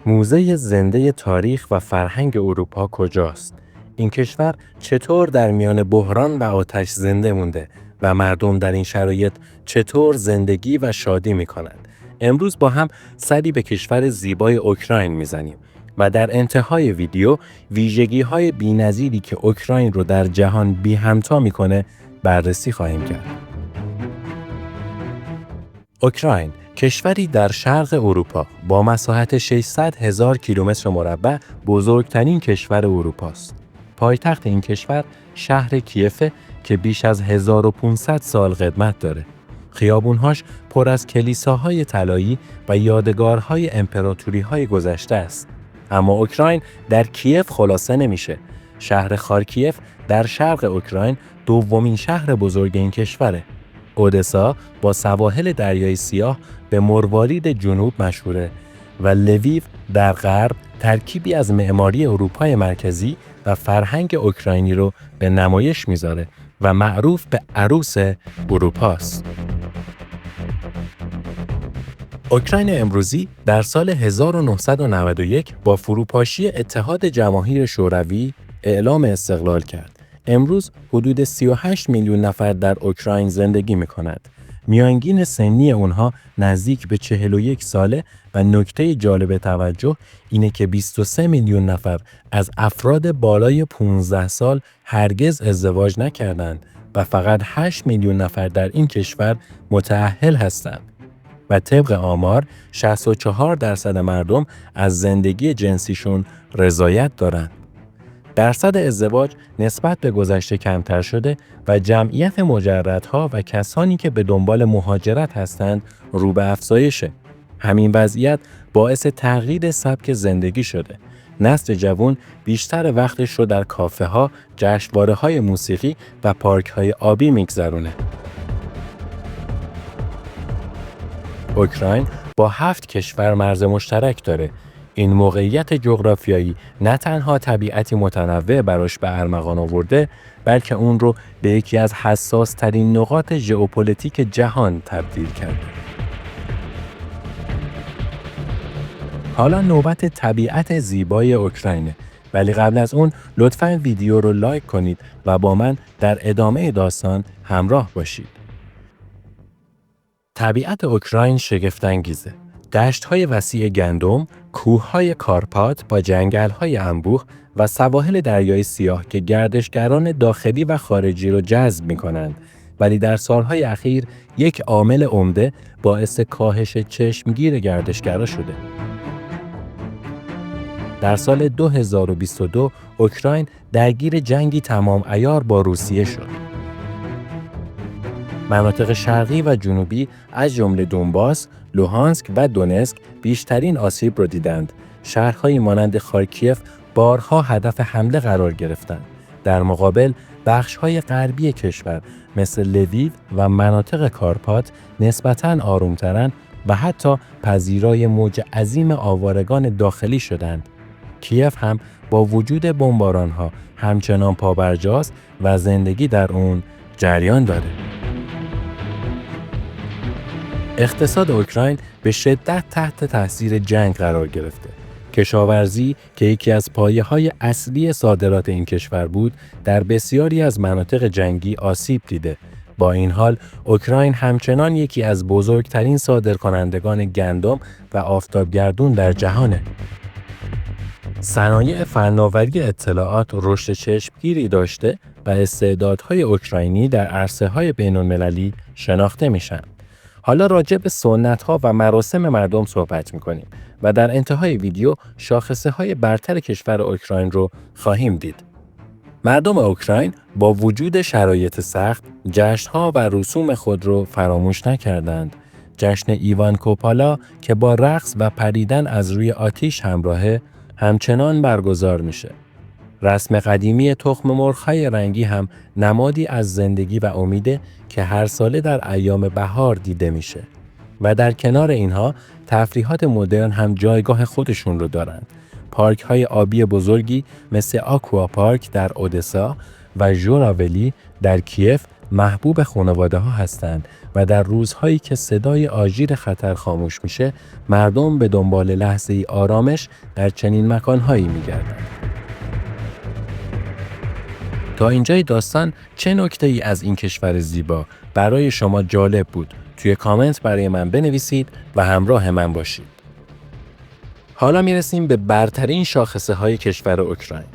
موزه زنده تاریخ و فرهنگ اروپا کجاست؟ این کشور چطور در میان بحران و آتش زنده مونده و مردم در این شرایط چطور زندگی و شادی می‌کنند؟ امروز با هم سری به کشور زیبای اوکراین می‌زنیم و در انتهای ویدیو ویژگی‌های بی‌نظیری که اوکراین رو در جهان بی همتا می‌کنه بررسی خواهیم کرد. اوکراین کشوری در شرق اروپا با مساحت 600,000 کیلومتر مربع بزرگترین کشور اروپا است. پایتخت این کشور شهر کیف که بیش از 1500 سال قدمت داره. خیابونهاش پر از کلیساهای طلایی و یادگارهای امپراتوری‌های گذشته است. اما اوکراین در کیف خلاصه نمیشه. شهر خارکیف در شرق اوکراین دومین شهر بزرگ این کشوره. اودسا با سواحل دریای سیاه به مروارید جنوب مشهوره و لویو در غرب ترکیبی از معماری اروپای مرکزی و فرهنگ اوکراینی رو به نمایش میذاره و معروف به عروس اروپاست. اوکراین امروزی در سال 1991 با فروپاشی اتحاد جماهیر شوروی اعلام استقلال کرد. امروز حدود 38 میلیون نفر در اوکراین زندگی می‌کنند. میانگین سنی اونها نزدیک به 41 ساله و نکته جالب توجه اینه که 23 میلیون نفر از افراد بالای 15 سال هرگز ازدواج نکردند و فقط 8 میلیون نفر در این کشور متأهل هستند. و طبق آمار 64% مردم از زندگی جنسیشون رضایت دارند. درصد ازدواج نسبت به گذشته کمتر شده و جمعیت مجردها و کسانی که به دنبال مهاجرت هستند رو به افزایشه. همین وضعیت باعث تغییر سبک زندگی شده. نسل جوان بیشتر وقتش رو در کافه ها، جشنواره های موسیقی و پارک های آبی میگذرونه. اوکراین با 7 کشور مرز مشترک داره. این موقعیت جغرافیایی نه تنها طبیعتی متنوع براش به ارمغان آورده، بلکه اون رو به یکی از حساس ترین نقاط ژئوپلیتیک جهان تبدیل کرده. حالا نوبت طبیعت زیبای اوکراینه، ولی قبل از اون لطفاً ویدیو رو لایک کنید و با من در ادامه داستان همراه باشید. طبیعت اوکراین شگفت‌انگیزه. دشت‌های وسیع گندم، کوه‌های کارپات با جنگل‌های انبوه و سواحل دریای سیاه که گردشگران داخلی و خارجی رو جذب می‌کنند، ولی در سال‌های اخیر یک عامل عمده باعث کاهش چشمگیر گردشگرا شده. در سال 2022 اوکراین درگیر جنگی تمام عیار با روسیه شد. مناطق شرقی و جنوبی از جمله دونباس، لوهانسک و دونسک بیشترین آسیب را دیدند. شهرهایی مانند خارکیف بارها هدف حمله قرار گرفتند. در مقابل بخش‌های غربی کشور مثل لویو و مناطق کارپات نسبتاً آرومترند و حتی پذیرای موج عظیم آوارگان داخلی شدند. کیف هم با وجود بمباران‌ها همچنان پابرجاست و زندگی در اون جریان داره. اقتصاد اوکراین به شدت تحت تاثیر جنگ قرار گرفته. کشاورزی که یکی از پایه‌های اصلی صادرات این کشور بود، در بسیاری از مناطق جنگی آسیب دیده. با این حال، اوکراین همچنان یکی از بزرگترین صادرکنندگان گندم و آفتابگردون در جهانه. صنایع فناوری اطلاعات رشد چشمگیری داشته و استعدادهای اوکراینی در عرصه‌های بین‌المللی شناخته میشن. حالا راجع به سنت‌ها و مراسم مردم صحبت می‌کنیم و در انتهای ویدیو شاخصه‌های برتر کشور اوکراین رو خواهیم دید. مردم اوکراین با وجود شرایط سخت، جشن‌ها و رسوم خود رو فراموش نکردند. جشن ایوان کوپالا که با رقص و پریدن از روی آتش همراهه، همچنان برگزار میشه. رسم قدیمی تخم مرغ‌های رنگی هم نمادی از زندگی و امیده که هر ساله در ایام بهار دیده میشه. و در کنار اینها تفریحات مدرن هم جایگاه خودشون رو دارند. پارک‌های آبی بزرگی مثل آکوا پارک در اودسا و ژوراولی در کیف محبوب خانواده‌ها هستند و در روزهایی که صدای آژیر خطر خاموش میشه، مردم به دنبال لحظه‌ای آرامش در چنین مکانهایی میگردند. تا اینجای داستان چه نکته‌ای از این کشور زیبا برای شما جالب بود؟ توی کامنت برای من بنویسید و همراه من باشید. حالا میرسیم به برترین شاخصه‌های کشور اوکراین.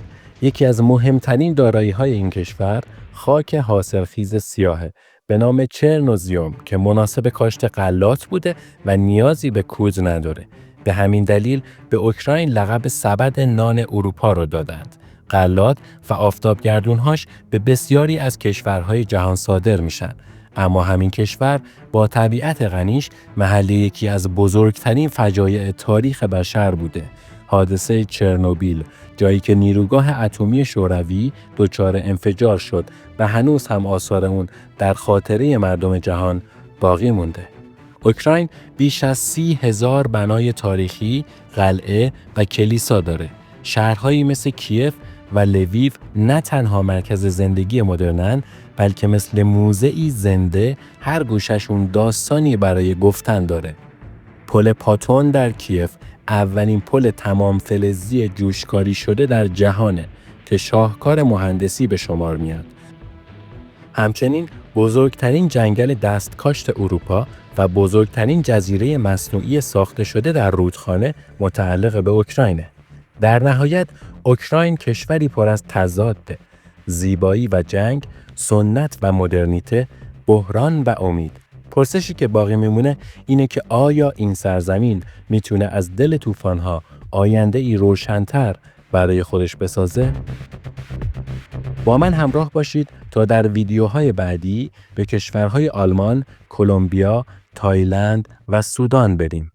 یکی از مهمترین دارایی‌های این کشور خاک حاصلخیز سیاهه به نام چرنوزیوم که مناسب کاشت غلات بوده و نیازی به کود نداره. به همین دلیل به اوکراین لقب سبد نان اروپا رو دادند. غلات و آفتابگردونهاش به بسیاری از کشورهای جهان صادر میشن. اما همین کشور با طبیعت غنیش محل یکی از بزرگترین فجایع تاریخ بشر بوده. حادثه چرنوبیل، جایی که نیروگاه اتمی شوروی دچار انفجار شد و هنوز هم آثار اون در خاطره مردم جهان باقی مونده. اوکراین بیش از 30,000 بنای تاریخی، قلعه و کلیسا داره. شهرهایی مثل کیف و لویو نه تنها مرکز زندگی مدرنن، بلکه مثل موزه‌ای زنده هر گوششون داستانی برای گفتن داره. پل پاتون در کیف اولین پل تمام فلزی جوشکاری شده در جهانه که شاهکار مهندسی به شمار میاد. همچنین بزرگترین جنگل دستکاشت اروپا و بزرگترین جزیره مصنوعی ساخته شده در رودخانه متعلق به اوکراینه. در نهایت اوکراین کشوری پر از تضاده، زیبایی و جنگ، سنت و مدرنیته، بحران و امید. پرسشی که باقی میمونه اینه که آیا این سرزمین میتونه از دل طوفان‌ها آینده‌ای روشن‌تر برای خودش بسازه؟ با من همراه باشید تا در ویدیوهای بعدی به کشورهای آلمان، کلمبیا، تایلند و سودان بریم.